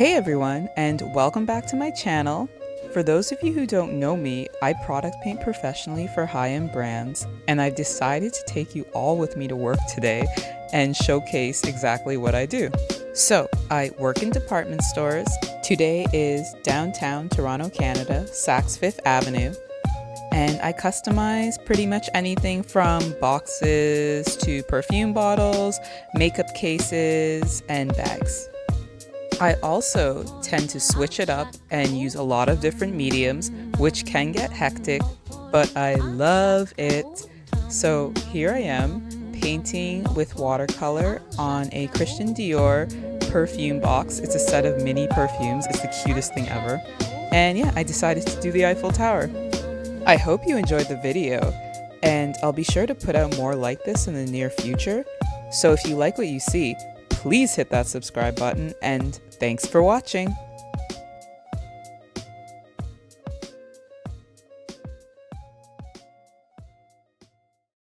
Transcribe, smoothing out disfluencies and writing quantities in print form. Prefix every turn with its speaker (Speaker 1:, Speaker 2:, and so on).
Speaker 1: Hey everyone, and welcome back to my channel. For those of you who don't know me, I product paint professionally for high-end brands, and I've decided to take you all with me to work today and showcase exactly what I do. So, I work in department stores. Today is downtown Toronto, Canada, Saks Fifth Avenue, and I customize pretty much anything from boxes to perfume bottles, makeup cases, and bags. I also tend to switch it up and use a lot of different mediums, which can get hectic, but I love it. So here I am painting with watercolor on a Christian Dior perfume box. It's a set of mini perfumes. It's the cutest thing ever. And yeah, I decided to do the Eiffel Tower. I hope you enjoyed the video, and I'll be sure to put out more like this in the near future. So if you like what you see, please hit that subscribe button, and thanks for watching.